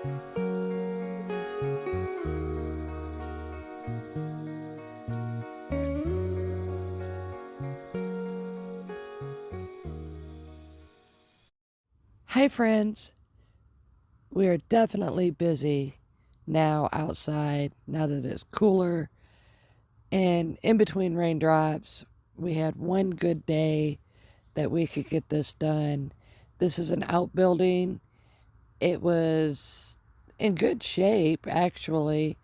Hi friends, we are definitely busy now outside, now that it's cooler, and in between raindrops, we had one good day that we could get this done. This is an outbuilding. It was in good shape, actually,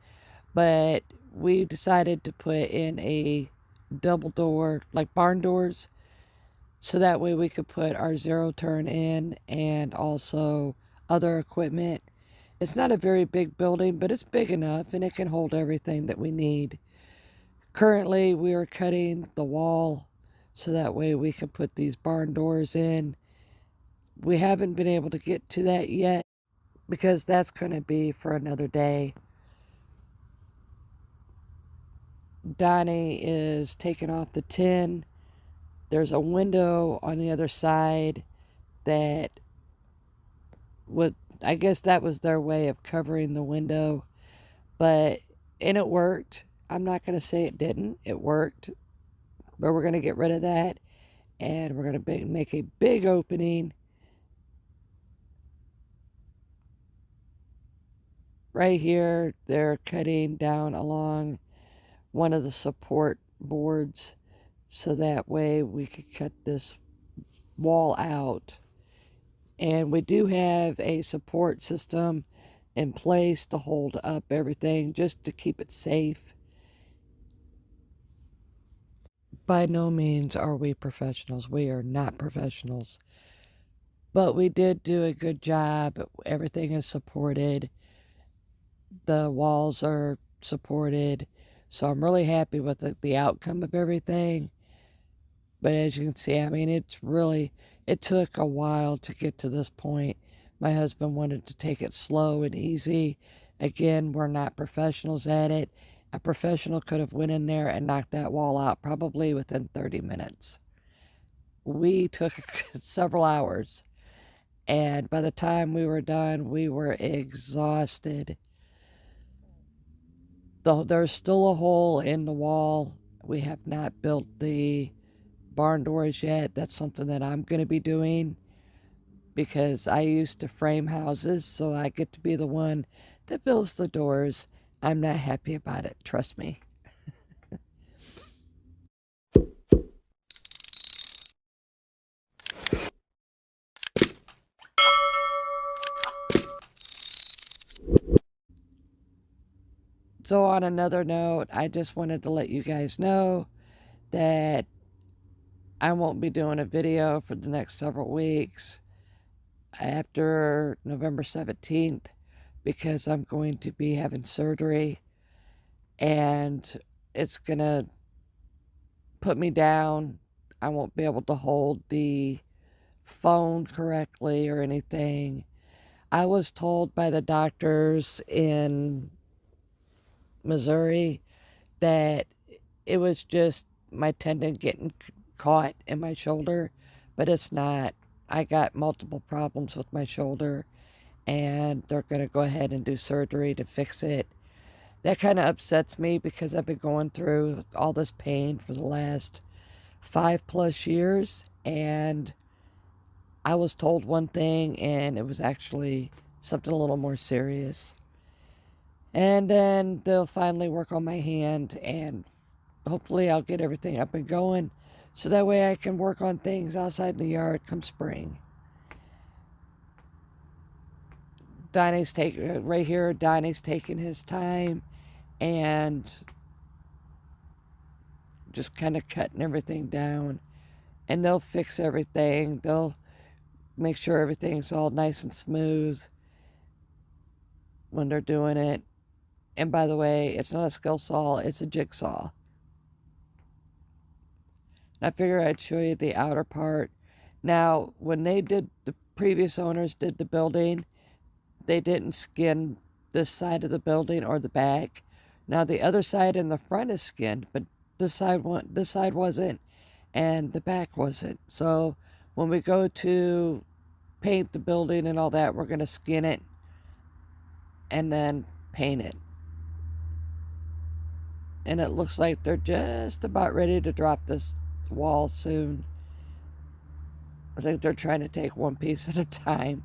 but we decided to put in a double door, like barn doors, so that way we could put our zero turn in and also other equipment. It's not a very big building, but it's big enough and it can hold everything that we need. Currently, we are cutting the wall so that way we can put these barn doors in. We haven't been able to get to that yet because that's going to be for another day. Donnie is taking off the tin. There's a window on the other side that would, I guess that was their way of covering the window, and it worked. I'm not going to say it didn't. It worked, but we're going to get rid of that, and we're going to make a big opening right here. They're cutting down along one of the support boards so that way we could cut this wall out. And we do have a support system in place to hold up everything just to keep it safe. By no means are we professionals. We are not professionals. But we did do a good job. Everything is supported. The walls are supported. So I'm really happy with the outcome of everything. But as you can see, I mean, it took a while to get to this point. My husband wanted to take it slow and easy. Again, we're not professionals at it. A professional could have went in there and knocked that wall out probably within 30 minutes. We took several hours, and by the time we were done, we were exhausted. There's still a hole in the wall. We have not built the barn doors yet. That's something that I'm going to be doing because I used to frame houses, so I get to be the one that builds the doors. I'm not happy about it, trust me. So on another note, I just wanted to let you guys know that I won't be doing a video for the next several weeks after November 17th because I'm going to be having surgery and it's going to put me down. I won't be able to hold the phone correctly or anything. I was told by the doctors in Missouri that it was just my tendon getting caught in my shoulder, but it's not. I got multiple problems with my shoulder, and they're going to go ahead and do surgery to fix it. That kind of upsets me because I've been going through all this pain for the last 5+ years, and I was told one thing, and it was actually something a little more serious. And then they'll finally work on my hand, and hopefully I'll get everything up and going so that way I can work on things outside the yard come spring. Donnie's taking his time and just kind of cutting everything down, and they'll fix everything. They'll make sure everything's all nice and smooth when they're doing it. And by the way, it's not a skill saw, it's a jigsaw. I figured I'd show you the outer part. Now, when the previous owners did the building, they didn't skin this side of the building or the back. Now, the other side and the front is skinned, but this side wasn't, and the back wasn't. So when we go to paint the building and all that, we're going to skin it and then paint it. And it looks like they're just about ready to drop this wall soon. I think they're trying to take one piece at a time.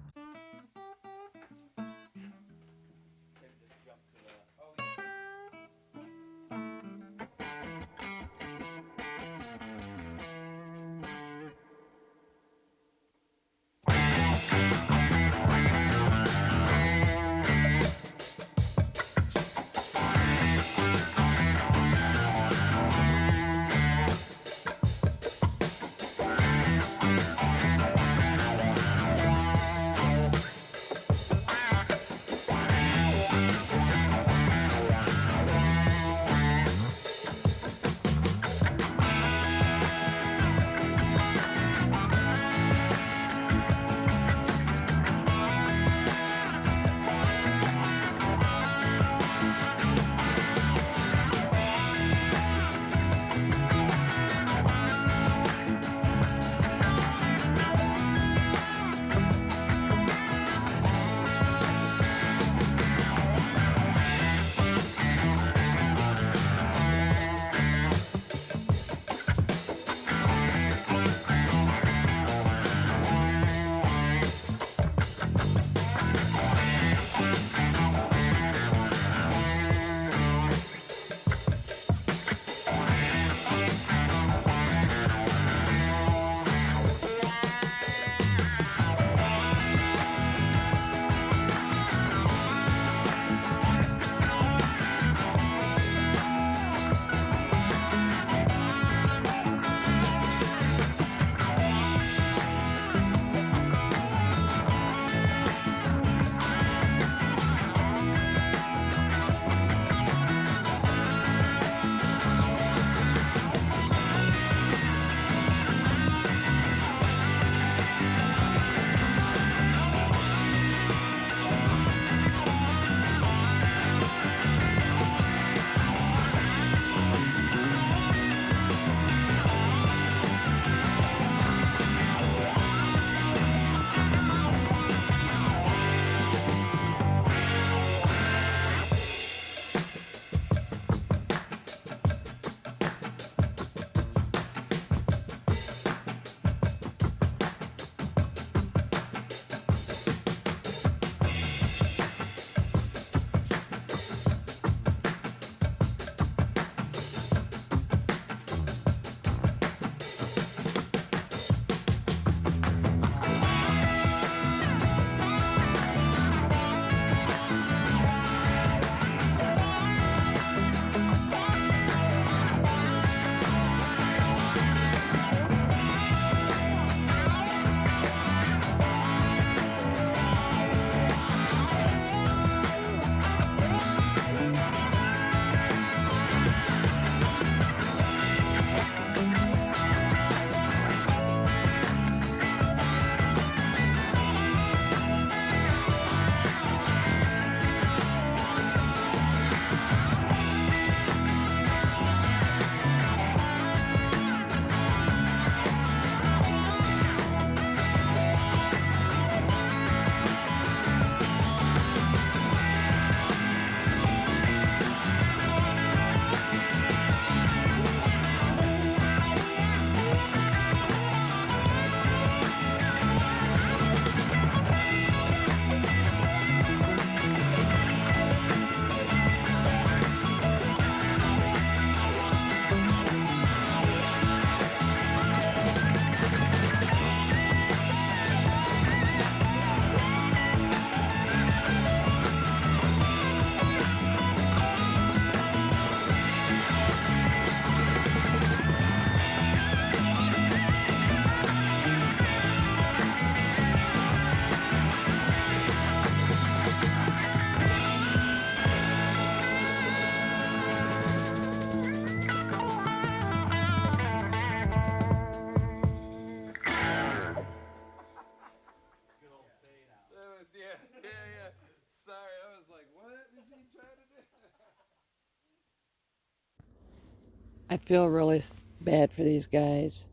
I feel really bad for these guys.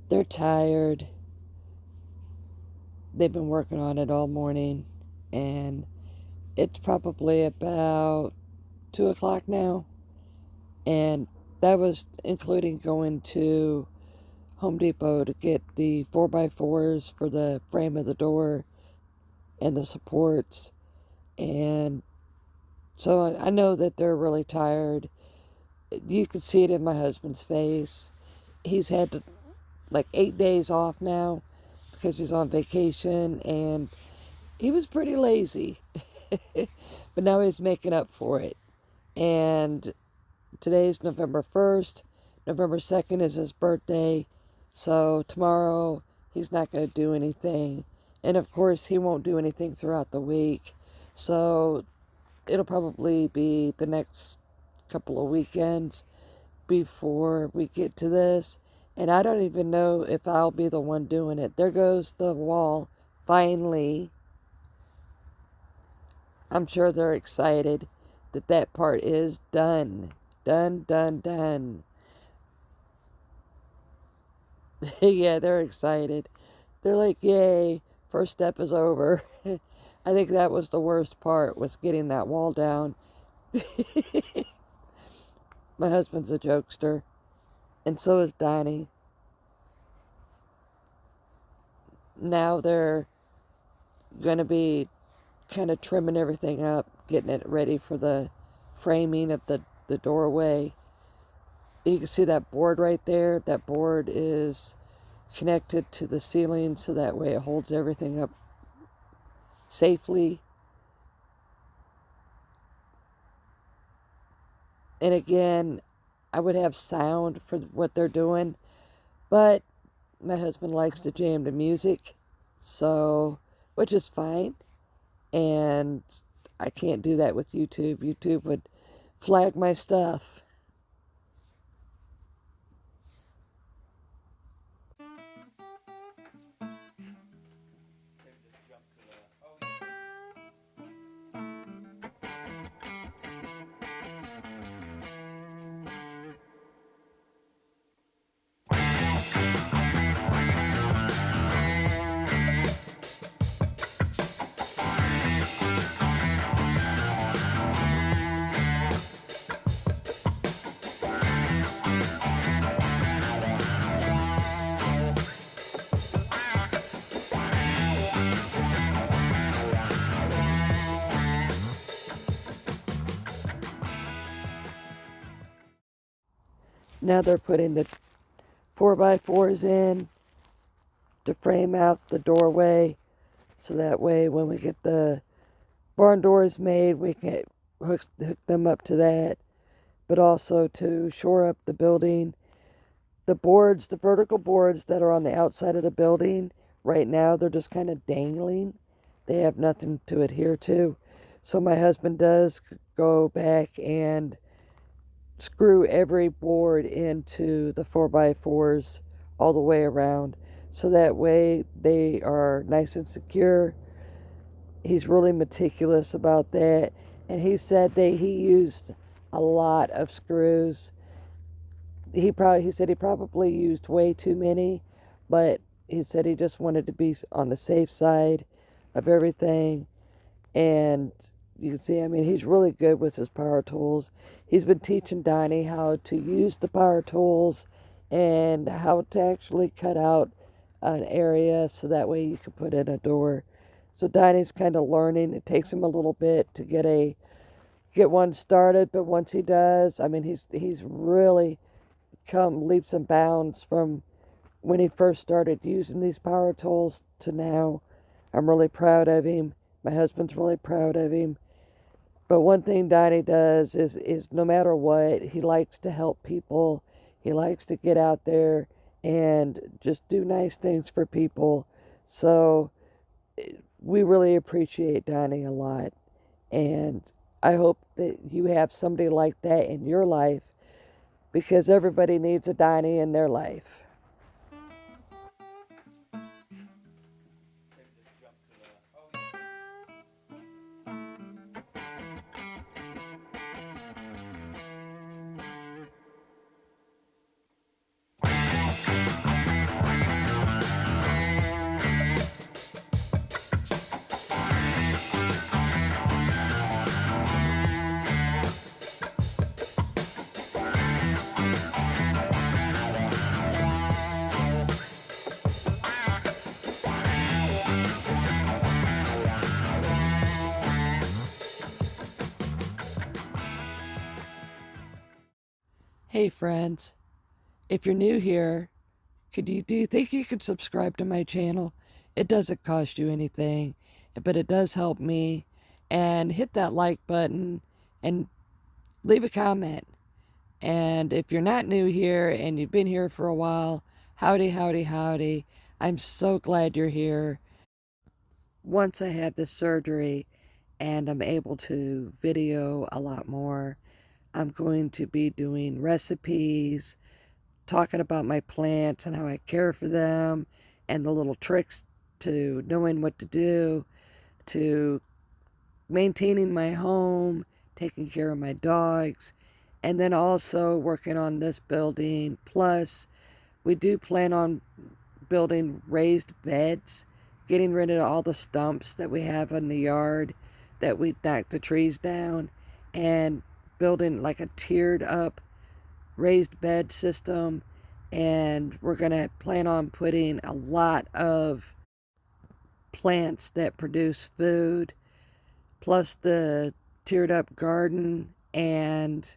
They're tired. They've been working on it all morning, and It's probably about 2 o'clock now, and that was including going to Home Depot to get the 4x4s for the frame of the door and the supports. And so I know that they're really tired. You can see it in my husband's face. He's had like 8 days off now because he's on vacation, and he was pretty lazy. But now he's making up for it. And today's November 1st. November 2nd is his birthday. So tomorrow he's not going to do anything. And of course, he won't do anything throughout the week. So it'll probably be the next couple of weekends before we get to this. And I don't even know if I'll be the one doing it. There goes the wall. Finally. I'm sure they're excited that that part is done. Done, done, done. Yeah, they're excited. They're like, yay, first step is over. I think that was the worst part, was getting that wall down. My husband's a jokester, and so is Donnie. Now they're going to be kind of trimming everything up, getting it ready for the framing of the doorway. You can see that board right there. That board is connected to the ceiling, so that way it holds everything up safely. And again, I would have sound for what they're doing, but my husband likes to jam to music, so, which is fine. And I can't do that with YouTube. YouTube would flag my stuff. Now they're putting the 4x4s in to frame out the doorway, so that way when we get the barn doors made, we can hook them up to that, but also to shore up the building. The boards, the vertical boards that are on the outside of the building, right now they're just kind of dangling. They have nothing to adhere to. So my husband does go back and screw every board into the 4x4s all the way around, so that way they are nice and secure. He's really meticulous about that, and he said that he used a lot of screws. He said he probably used way too many, but he said he just wanted to be on the safe side of everything. And you can see, I mean, he's really good with his power tools. He's been teaching Donnie how to use the power tools and how to actually cut out an area so that way you can put in a door. So Donnie's kind of learning. It takes him a little bit to get one started, but once he does, I mean, he's really come leaps and bounds from when he first started using these power tools to now. I'm really proud of him. My husband's really proud of him. But one thing Donnie does is no matter what, he likes to help people. He likes to get out there and just do nice things for people. So we really appreciate Donnie a lot. And I hope that you have somebody like that in your life, because everybody needs a Donnie in their life. Hey friends, if you're new here, do you think you could subscribe to my channel? It doesn't cost you anything, but it does help me. And hit that like button and leave a comment. And if you're not new here and you've been here for a while, howdy, howdy, howdy. I'm so glad you're here. Once I had this surgery and I'm able to video a lot more, I'm going to be doing recipes, talking about my plants and how I care for them, and the little tricks to knowing what to do, to maintaining my home, taking care of my dogs, and then also working on this building. Plus, we do plan on building raised beds, getting rid of all the stumps that we have in the yard that we knocked the trees down, and building like a tiered up raised bed system. And we're going to plan on putting a lot of plants that produce food, plus the tiered up garden, and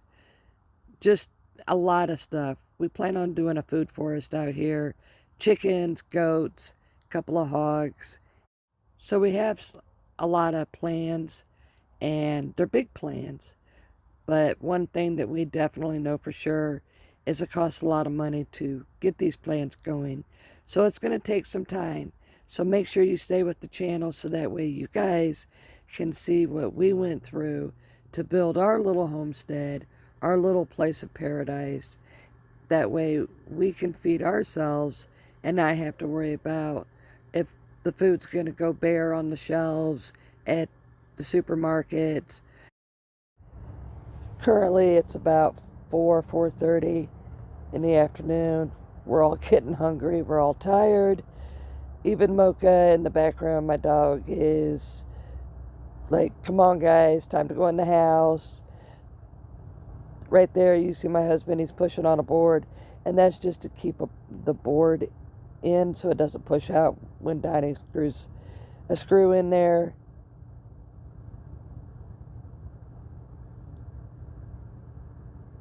just a lot of stuff. We plan on doing a food forest out here, chickens, goats, a couple of hogs. So we have a lot of plans, and they're big plans. But one thing that we definitely know for sure is it costs a lot of money to get these plans going. So it's going to take some time. So make sure you stay with the channel so that way you guys can see what we went through to build our little homestead, our little place of paradise. That way we can feed ourselves and not have to worry about if the food's going to go bare on the shelves at the supermarkets. Currently it's about 4:30 in the afternoon. We're all getting hungry. We're all tired. Even Mocha in the background, my dog, is like, come on guys, time to go in the house. Right there you see my husband, he's pushing on a board, and that's just to keep the board in so it doesn't push out when Donnie screws a screw in there.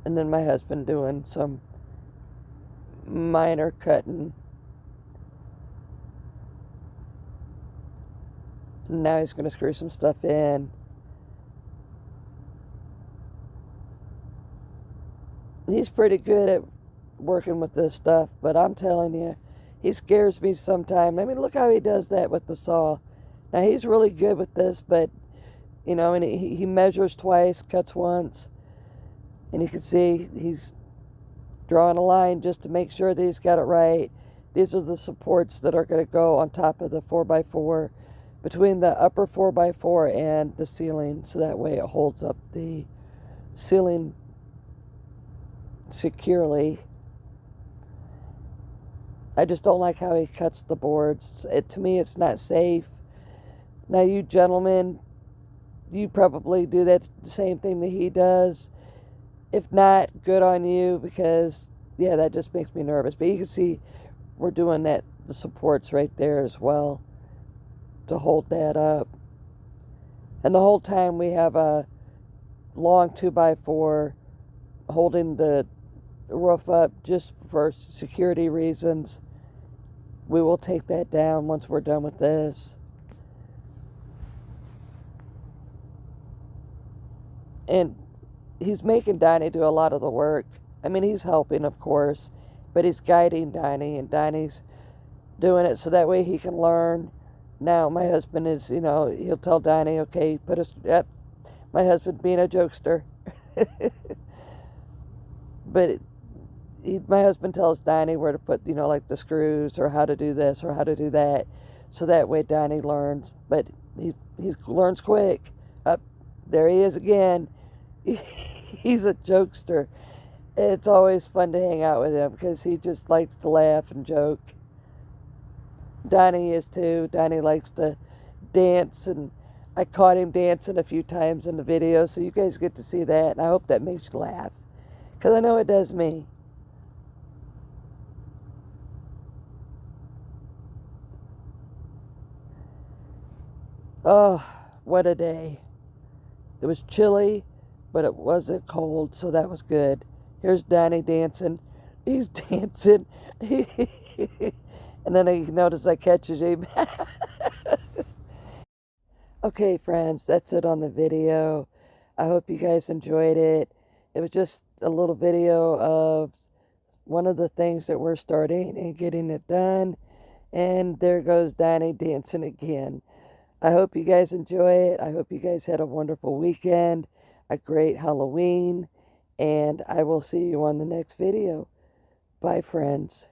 And then my husband doing some minor cutting. And now he's going to screw some stuff in. He's pretty good at working with this stuff, but I'm telling you, he scares me sometimes. I mean, look how he does that with the saw. Now, he's really good with this, but, you know, and he measures twice, cuts once. And you can see he's drawing a line just to make sure that he's got it right. These are the supports that are going to go on top of the 4x4, between the upper 4x4 and the ceiling, so that way it holds up the ceiling securely. I just don't like how he cuts the boards. To me, it's not safe. Now, you gentlemen, you probably do that same thing that he does. If not, good on you, because, yeah, that just makes me nervous. But you can see we're doing that, the supports right there as well to hold that up. And the whole time we have a long 2x4 holding the roof up just for security reasons. We will take that down once we're done with this. And he's making Donnie do a lot of the work. I mean, he's helping, of course, but he's guiding Donnie, and Donnie's doing it so that way he can learn. Now, my husband is, you know, he'll tell Donnie, okay, put us, yep, my husband being a jokester. But my husband tells Donnie where to put, you know, like the screws, or how to do this or how to do that, so that way Donnie learns. But he learns quick. Up there he is again. He's a jokester. It's always fun to hang out with him because he just likes to laugh and joke. Donnie is too. Donnie likes to dance, and I caught him dancing a few times in the video, so you guys get to see that, and I hope that makes you laugh, because I know it does me. Oh, what a day. It was chilly, but it wasn't cold, so that was good. Here's Danny dancing. He's dancing. And then I notice I catches him. Okay, friends, that's it on the video. I hope you guys enjoyed it. It was just a little video of one of the things that we're starting and getting it done. And there goes Danny dancing again. I hope you guys enjoy it. I hope you guys had a wonderful weekend, a great Halloween, and I will see you on the next video. Bye, friends.